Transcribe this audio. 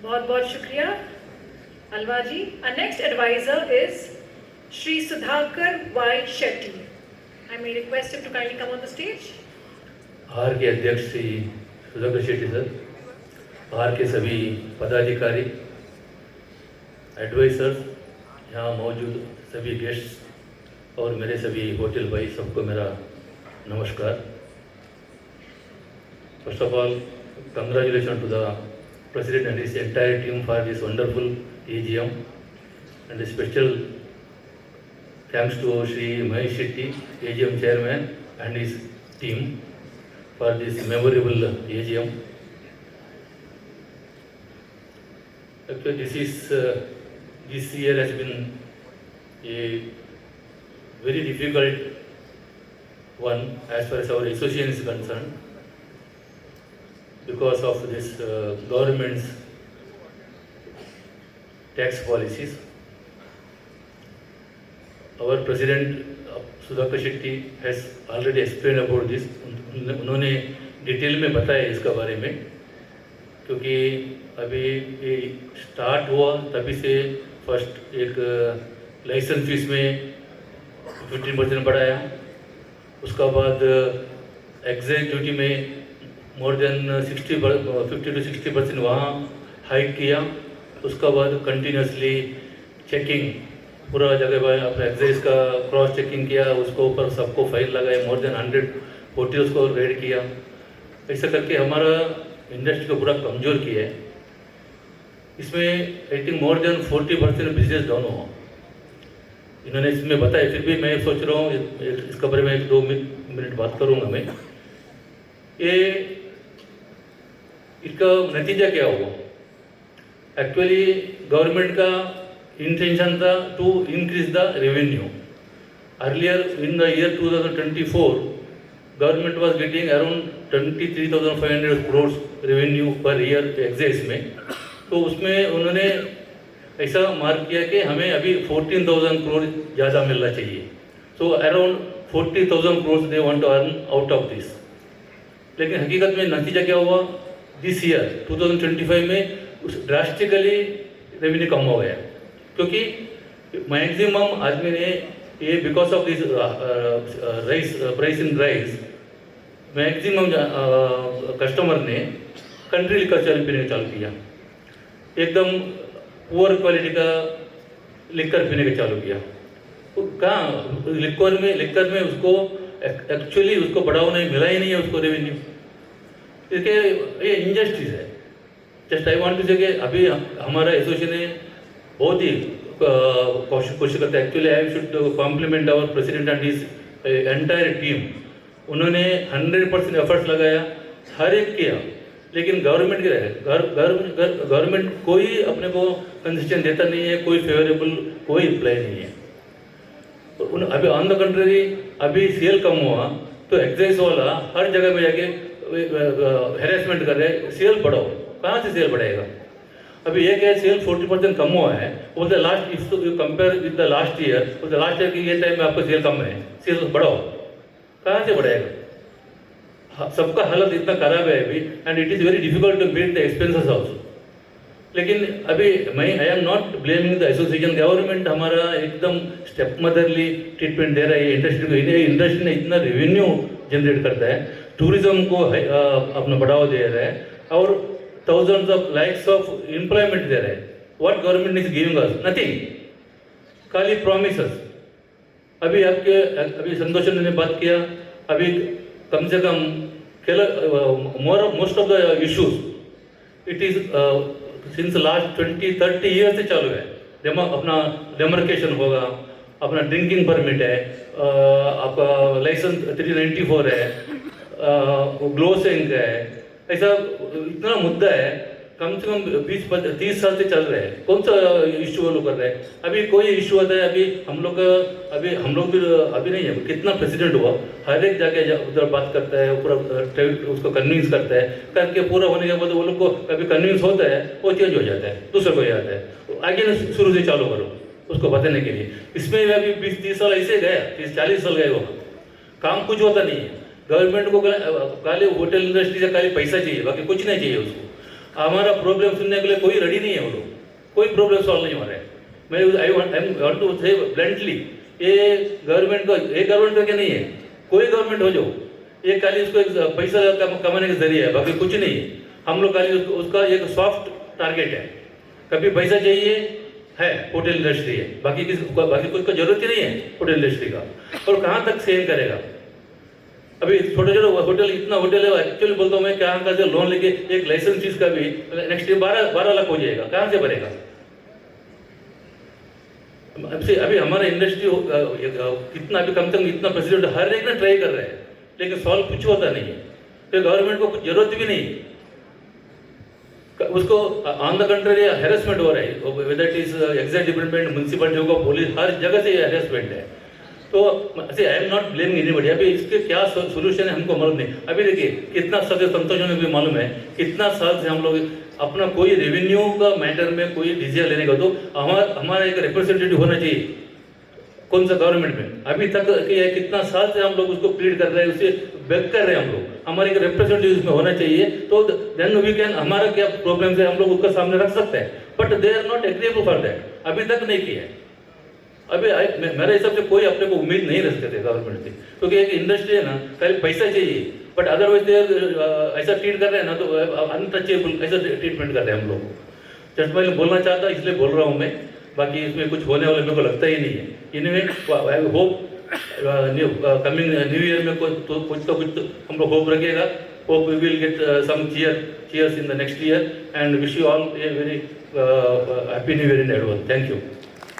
बहुत बहुत शुक्रिया अलवा जी. Our next advisor is Shri Sudhakar Y. Shetty. I may request him to kindly come on the stage. R के अध्यक्ष Shri Sudhakar Shetty sir, R के सभी पदाधिकारी, एडवाइजर्स, यहाँ मौजूद सभी गेस्ट्स और मेरे सभी होटल भाई, सबको मेरा नमस्कार. First of all, congratulations to the President and his entire team for this wonderful AGM, and a special thanks to Shri Mahesh Shetty, AGM Chairman, and his team for this memorable AGM. Actually, this year has been a very difficult one as far as our association is concerned, because of this government's tax policies. Our President Sudhakar Shetty has already explained about this. उन्होंने detail में बताया इसका बारे में, क्योंकि अभी ये start हुआ तभी से फर्स्ट एक लाइसेंस फीस में 15% बढ़ाया, उसका बाद एक्साइज ड्यूटी में मोर देन 50 to 60% वहाँ हाइक किया, उसका बाद कंटिन्यूसली चेकिंग पूरा जगह पर अपने एक्साइज का क्रॉस चेकिंग किया, उसको ऊपर सबको फाइन लगाए, मोर देन 100 होटल्स को रेड किया. ऐसा करके हमारा इंडस्ट्री को पूरा कमज़ोर किया है. इसमें I think more than 40% business down हुआ. इन्होंने इसमें बताया, फिर भी मैं सोच रहा हूँ इसके बारे में 1-2 मिनट बात करूँगा मैं. ये इसका नतीजा क्या हुआ? एक्चुअली गवर्नमेंट का इंटेंशन था to increase the revenue. Earlier in the year 2024 government was getting around 23,500 crores revenue per year excise में. तो उसमें उन्होंने ऐसा मार्क किया कि हमें अभी 14,000 crores ज़्यादा मिलना चाहिए. So around 40,000 crores they want to earn out of this. लेकिन हकीकत में नतीजा क्या हुआ? दिस ईयर 2025 में ड्रास्टिकली रेवेन्यू कम हो गया, क्योंकि मैक्सिमम आदमी ने ये because of this price in rice, maximum customer ने कंट्री लिकर पीने चालू किया, एकदम पुअर क्वालिटी का लिकर पीने का चालू किया. तो कहाँ लिकर में उसको एक्चुअली उसको बढ़ावा नहीं मिला ही नहीं है उसको रेवेन्यू. इसके ये इंडस्ट्रीज है. जस्ट आई वांट टू से कि अभी हमारा एसोसिएशन बहुत ही कोशिश करता है. Actually I should compliment our president and his entire team. उन्होंने 100% एफर्ट्स लगाया, हर एक किया, लेकिन गवर्नमेंट के गवर्नमेंट कोई अपने को कंसेशन देता नहीं है, कोई फेवरेबल कोई रिप्लाई नहीं है. अभी ऑन द कंट्री अभी सेल कम हुआ तो एक्साइज वाला हर जगह में जाके हेरेसमेंट कर रहे हैं, सेल बढ़ाओ. कहाँ से सेल बढ़ाएगा? अभी एक है सेल 40% कम हुआ है. वो the last if you compare with the last year, तो द लास्ट ईयर की ये टाइम में आपको सेल कम है, सेल बढ़ाओ. कहाँ से बढ़ाएगा? सबका हालत इतना खराब है अभी, and it is very difficult to meet the expenses also. लेकिन अभी मैं I am not blaming the association. Government हमारा एकदम स्टेप मदरली ट्रीटमेंट दे रहा है इंडस्ट्री को. इंडस्ट्री ने इतना रेवेन्यू जनरेट करता है, टूरिज्म को अपना बढ़ावा दे रहा है, और thousands of lakhs of employment दे रहा है. What government is giving us? Nothing. खाली promises. अभी संतोष ने बात किया, अभी कम से कम most of the issues it is since last 20-30 year से चालू है. अपना डेमर्केशन होगा, अपना ड्रिंकिंग परमिट है, आपका लाइसेंस 394 है, ग्लोसिंग है. ऐसा इतना मुद्दा है, कम से कम 20-30 साल से चल रहे हैं. कौन सा इशू वो लोग कर रहे हैं? अभी कोई इशू आता है, अभी हम लोग भी अभी नहीं है. कितना प्रेसिडेंट हुआ, हर एक जगह उधर बात करता है, पूरा उसको कन्विंस करता है, करके पूरा होने के बाद वो लोग को कभी कन्विंस होता है, वो चेंज हो जाता है, दूसरा कोई आता है, आगे शुरू से चालू करो उसको बताने के लिए. इसमें अभी 20-30 साल ऐसे गया, 30-40 साल गए, वो काम कुछ होता नहीं है. गवर्नमेंट को खाली होटल इंडस्ट्री से खाली पैसा चाहिए, बाकी कुछ नहीं चाहिए उसको. हमारा प्रॉब्लम सुनने के लिए कोई रेडी नहीं है, वो लोग कोई प्रॉब्लम सॉल्व नहीं हो रहा है। मैं आई वांट टू से ब्लंटली, ये गवर्नमेंट का क्या नहीं है, कोई गवर्नमेंट हो जाओ, ये खाली उसको एक पैसा कमाने का जरिया है, बाकी कुछ नहीं है। हम लोग खाली उसका एक सॉफ्ट टारगेट है, कभी पैसा चाहिए है, होटल इंडस्ट्री है, बाकी कुछ का जरूरत ही नहीं है होटल इंडस्ट्री का। और कहाँ तक सेल करेगा? अभी छोटे छोटे होटल, इतना होटल है एक्चुअली बोलता हूँ मैं, कहाँ से लोन लेके एक लाइसेंस फीस का भी नेक्स्ट ईयर 12 लाख हो जाएगा, कहाँ से भरेगा? अभी हमारा इंडस्ट्री कितना, अभी कम से कम इतना प्रेसिडेंट हर एक ने ट्राई कर रहे हैं, लेकिन सॉल्व कुछ होता नहीं है। तो गवर्नमेंट को कुछ जरूरत भी नहीं, उसको ऑन द कंट्री हेरेसमेंट हो रहा है, whether it is excise department, municipality होगा, पुलिस, हर जगह से हेरेसमेंट है। तो I am not blaming anybody. अभी इसके क्या सोल्यूशन है हमको मालूम नहीं। अभी देखिए कितना साल से, संतोष ने भी मालूम है, कितना साल से हम लोग अपना कोई रेवेन्यू का मैटर में कोई डिसीजन लेने का, तो हमारा एक रिप्रेजेंटेटिव होना चाहिए कौन सा गवर्नमेंट में। अभी तक कितना साल से हम लोग उसको प्लीड कर रहे हैं, उसे बेग कर रहे हैं हम लोग, हमारे एक रिप्रेजेंटेटिव उसमें होना चाहिए, तो देन वी कैन, हमारा क्या प्रॉब्लम है हम लोग उसका सामने रख सकते हैं। But they are not agreeable for that, अभी तक नहीं किया है। अभी मेरे हिसाब से कोई अपने को उम्मीद नहीं रखते थे गवर्नमेंट से, क्योंकि एक इंडस्ट्री है ना, खाली पैसा चाहिए, बट अदरवाइज ऐसा ट्रीट कर रहे हैं ना, तो अनटचेबल ऐसा ट्रीटमेंट कर रहे हैं हम लोग। जस्ट मैं बोलना चाहता इसलिए बोल रहा हूँ मैं, बाकी इसमें कुछ होने वाला मेरे को लगता ही नहीं है। इनमें I hope coming new year में कुछ तो हम लोग होप रखिएगा। Hope we will get some cheers in the next year and wish you all a very happy new year in advance. Thank you.